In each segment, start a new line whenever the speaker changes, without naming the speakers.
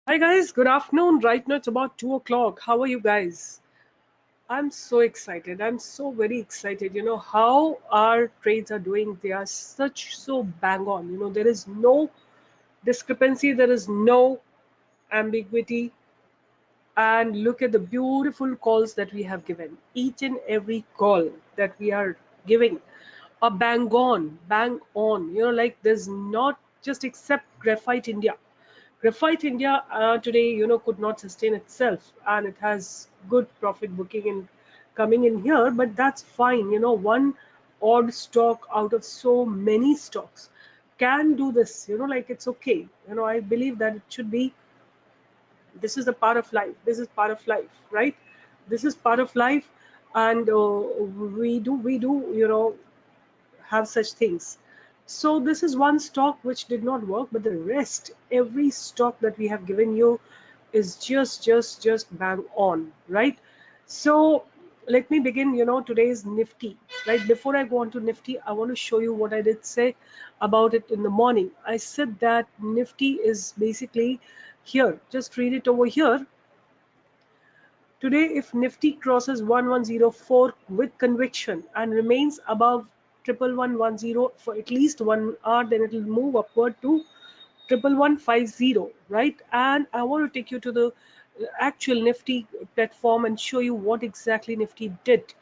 Hi guys, good afternoon. Right now it's about 2 o'clock. How are you guys? I'm so excited. I'm so very excited. You know how our trades are doing. They are so bang on. There is no discrepancy, there is no ambiguity. And look at the beautiful calls that we have given. Each and every call that we are giving a bang on, bang on. Like there's not just except Graphite India. Graphite India today, could not sustain itself, and it has good profit booking and coming in here, but that's fine. One odd stock out of so many stocks can do this. Like it's okay. I believe that it should be. This is a part of life. This is part of life, right? This is part of life, and we do have such things. So this is one stock which did not work, but the rest, every stock that we have given you is just bang on, right? So let me begin. Today's Nifty, right? Before I go on to Nifty, I want to show you what I did say about it in the morning. I said that Nifty is basically here. Just read it over here. Today, if Nifty crosses 1104 with conviction and remains above 1110 for at least 1 hour, then it will move upward to 1150, right? And I want to take you to the actual Nifty platform and show you what exactly Nifty did.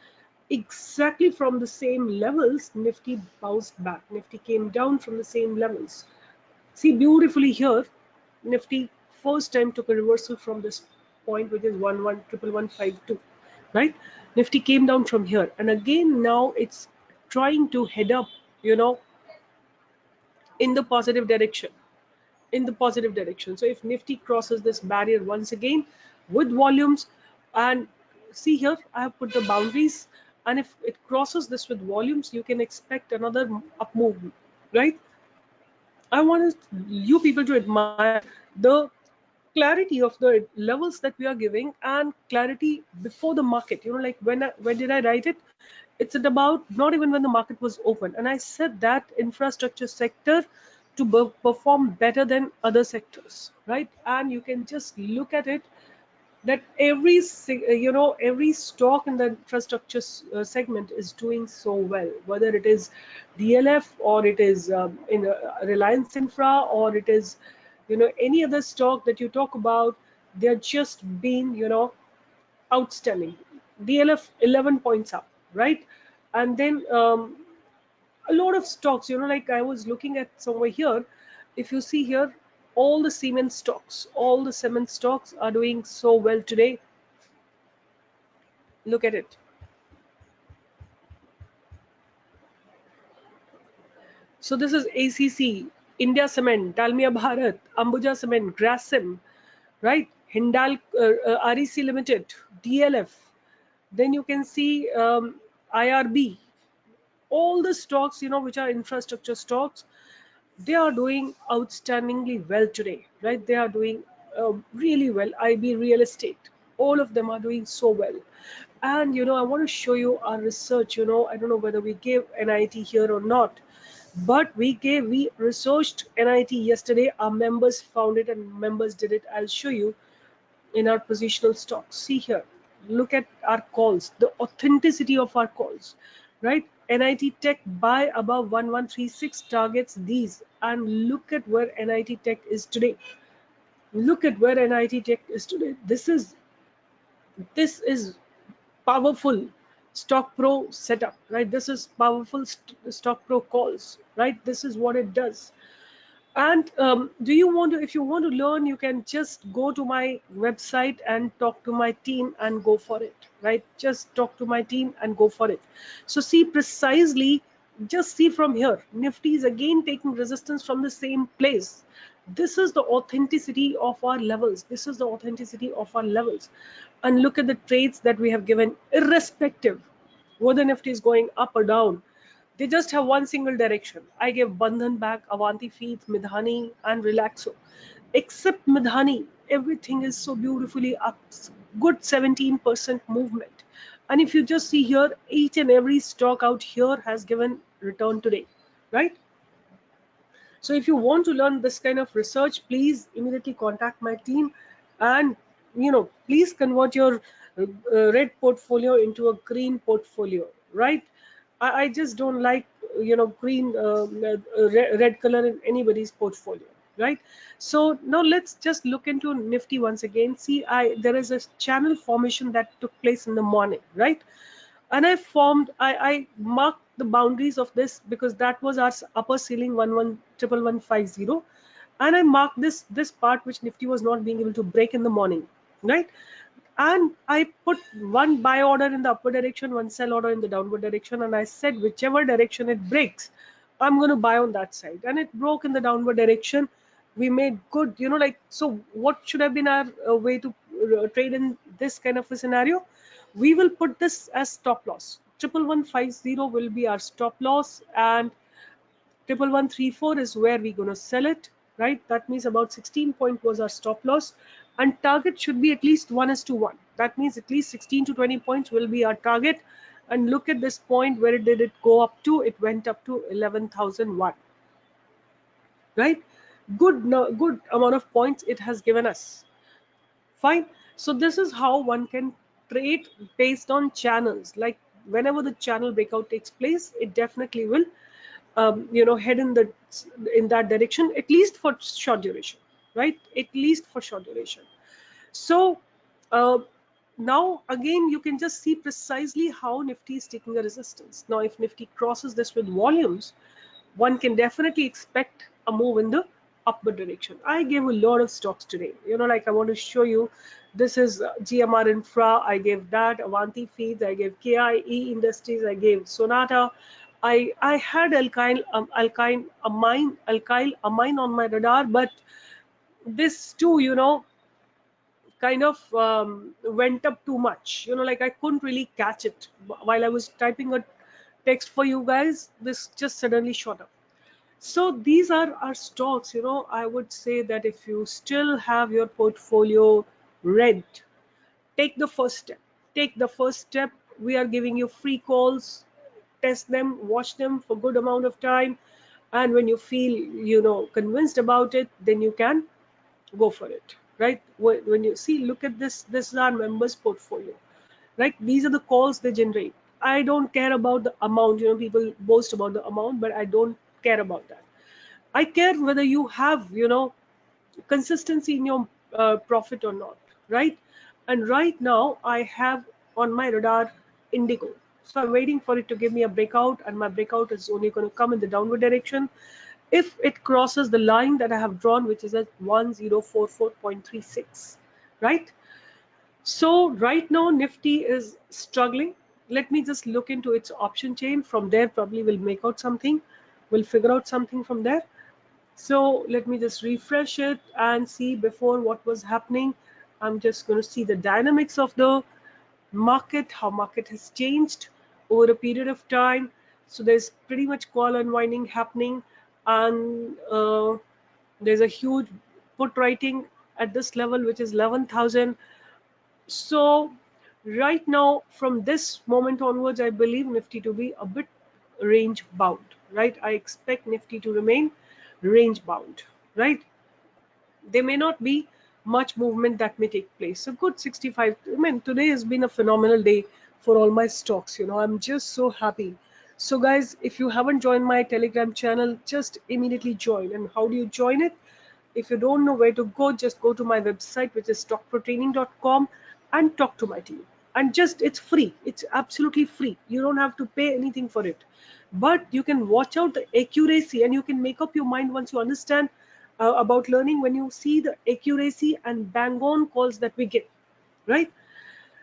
Exactly from the same levels, Nifty bounced back. Nifty came down from the same levels. See beautifully here, Nifty first time took a reversal from this point, which is 111152, right? Nifty came down from here, and again now it's trying to head up, in the positive direction. In the positive direction. So if Nifty crosses this barrier once again with volumes, and see here, I have put the boundaries, and if it crosses this with volumes, you can expect another up move, right? I want you people to admire the clarity of the levels that we are giving and clarity before the market. Like when did I write it? It's at about not even when the market was open, and I said that infrastructure sector to perform better than other sectors, right? And you can just look at it that every stock in the infrastructure segment is doing so well, whether it is DLF or it is in Reliance Infra, or it is any other stock that you talk about. They're just being outstanding. DLF 11 points up, right? And then a lot of stocks, like I was looking at somewhere here. If you see here, all the cement stocks are doing so well today. Look at it. So this is ACC, India Cement, Dalmia Bharat, Ambuja Cement, Grasim, right? Hindal, REC Limited, DLF. Then you can see IRB. All the stocks, which are infrastructure stocks, they are doing outstandingly well today, right? They are doing really well. IB Real Estate, all of them are doing so well. And I want to show you our research. I don't know whether we gave NIT here or not, but we researched NIT yesterday. Our members found it and members did it. I'll show you in our positional stocks. See here, look at our calls, the authenticity of our calls, right? NIT Tech buy above 1136 targets these, and look at where NIT Tech is today. Look at where NIT Tech is today. This is powerful stock pro setup, right? This is powerful stock pro calls, right? This is what it does. And do you want to, if you want to learn, you can just go to my website and talk to my team and go for it, right? Just talk to my team and go for it. So see precisely, just see from here, Nifty is again taking resistance from the same place. This is the authenticity of our levels. This is the authenticity of our levels. And look at the trades that we have given, irrespective whether Nifty is going up or down. They just have one single direction. I gave Bandhan back, Avanti Feeds, Midhani, and Relaxo. Except Midhani, everything is so beautifully up. Good 17% movement. And if you just see here, each and every stock out here has given return today, right? So if you want to learn this kind of research, please immediately contact my team, and please convert your red portfolio into a green portfolio, right? I just don't like green red color in anybody's portfolio, right? So now let's just look into Nifty once again. See, there is a channel formation that took place in the morning, right? And I marked the boundaries of this because that was our upper ceiling 111150, and I marked this part which Nifty was not being able to break in the morning, right? And I put one buy order in the upward direction, one sell order in the downward direction, and I said whichever direction it breaks, I'm going to buy on that side. And it broke in the downward direction. We made good, so what should have been our way to trade in this kind of a scenario? We will put this as stop loss. 1150 will be our stop loss, and 1134 is where we're going to sell it, right? That means about 16 point was our stop loss, and target should be at least 1:1. That means at least 16 to 20 points will be our target. And look at this point, where did it go up to? It went up to 11,001, right? Good amount of points it has given us. Fine. So this is how one can trade based on channels. Like whenever the channel breakout takes place, it definitely will head in that direction, at least for short duration, right? At least for short duration. So uh, now again you can just see precisely how Nifty is taking a resistance. Now if Nifty crosses this with volumes, one can definitely expect a move in the upward direction. I gave a lot of stocks today. Like I want to show you. This is GMR Infra. I gave that. Avanti Feeds. I gave KIE Industries. I gave Sonata. I had alkyl amine on my radar, but this too, kind of went up too much. Like I couldn't really catch it while I was typing a text for you guys. This just suddenly shot up. So these are our stocks. I would say that if you still have your portfolio red, take the first step. Take the first step. We are giving you free calls. Test them, watch them for good amount of time, and when you feel convinced about it, then you can go for it, right? When you see, look at this is our members portfolio, right? These are the calls they generate. I don't care about the amount. People boast about the amount, but I don't care about that. I care whether you have consistency in your profit or not, right? And right now I have on my radar Indigo. So I'm waiting for it to give me a breakout, and my breakout is only going to come in the downward direction if it crosses the line that I have drawn, which is at 1044.36, right? So right now Nifty is struggling. Let me just look into its option chain. From there probably we'll make out something. We'll figure out something from there. So let me just refresh it and see before what was happening. I'm just going to see the dynamics of the market, how market has changed over a period of time. So there's pretty much call unwinding happening, and there's a huge put writing at this level, which is 11,000. So right now, from this moment onwards, I believe Nifty to be a bit range bound, right? I expect Nifty to remain range bound, right? There may not be much movement that may take place. A good 65. I mean, today has been a phenomenal day for all my stocks. I'm just so happy. So guys, if you haven't joined my Telegram channel, just immediately join. And how do you join it? If you don't know where to go, just go to my website, which is stockpro.training.com, and talk to my team. And just, it's free. It's absolutely free. You don't have to pay anything for it. But you can watch out the accuracy, and you can make up your mind once you understand about learning, when you see the accuracy and bang on calls that we get, right?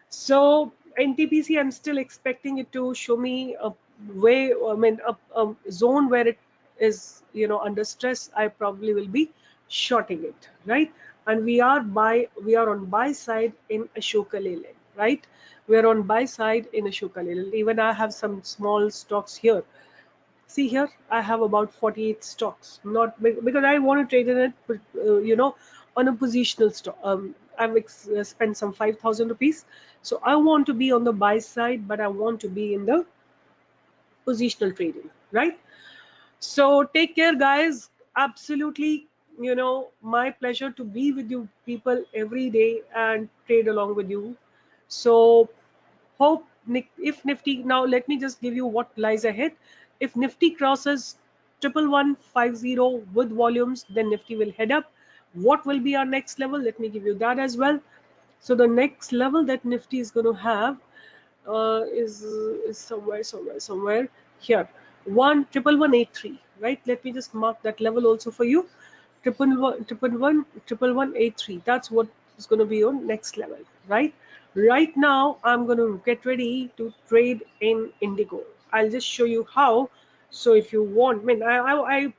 So NTPC, I'm still expecting it to show me a way, I mean, a zone where it is, under stress. I probably will be shorting it, right? And we are on buy side in Ashoka Leyland, right? We are on buy side in Ashoka Leyland. Even I have some small stocks here. See here, I have about 48 stocks. Not because I want to trade in it, but, on a positional stock. I've spent some 5,000 rupees. So I want to be on the buy side, but I want to be in the positional trading, right? So take care, guys. absolutely, my pleasure to be with you people every day and trade along with you. So hope if Nifty, now let me just give you what lies ahead. If Nifty crosses 11150 with volumes, then Nifty will head up. What will be our next level? Let me give you that as well. So the next level that Nifty is going to have is somewhere here. 11183, right? Let me just mark that level also for you. 11183. That's what is going to be your next level, right? Right now I'm going to get ready to trade in Indigo. I'll just show you how. So if you want, I mean, I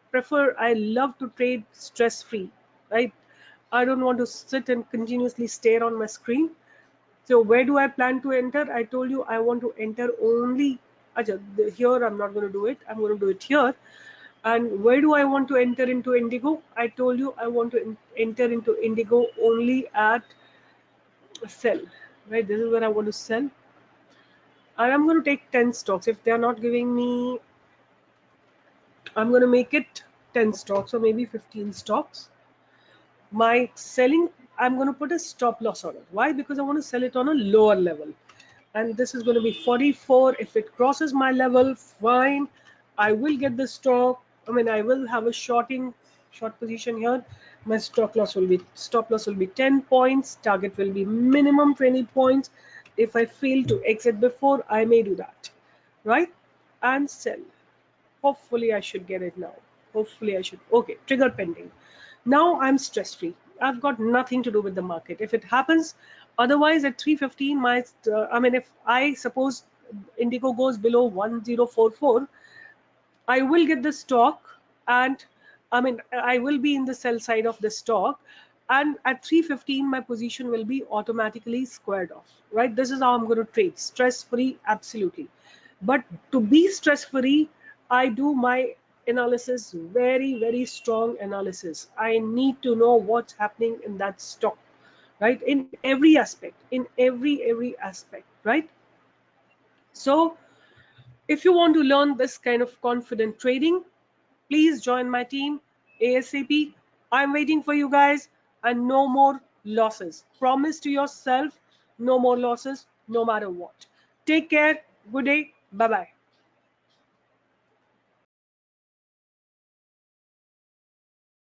love to trade stress free, right? I don't want to sit and continuously stare on my screen. So where do I plan to enter? I told you I want to enter only. Acha, here I'm not going to do it. I'm going to do it here. And where do I want to enter into Indigo? I told you I want to enter into Indigo only at sell. Right? This is where I want to sell. And I'm going to take 10 stocks. If they are not giving me, I'm going to make it 10 stocks or maybe 15 stocks. My selling, I'm going to put a stop loss on it. Why? Because I want to sell it on a lower level. And this is going to be 44. If it crosses my level, fine. I will get the stock. I mean, I will have a short position here. My stop loss will be 10 points. Target will be minimum 20 points. If I fail to exit before, I may do that, right? And sell. Hopefully I should get it now. Hopefully I should. Okay, trigger pending. Now I'm stress free. I've got nothing to do with the market. If it happens, otherwise at 315, I mean, if I suppose Indigo goes below 1044, I will get the stock, and I mean, I will be in the sell side of the stock, and at 315 my position will be automatically squared off, right? This is how I'm going to trade, stress free, absolutely. But to be stress free, I do my analysis, very strong analysis. I need to know what's happening in that stock, right? In every aspect, in every aspect, right? So if you want to learn this kind of confident trading, please join my team ASAP. I'm waiting for you guys, and no more losses. Promise to yourself, no more losses, no matter what. Take care. Good day. Bye bye.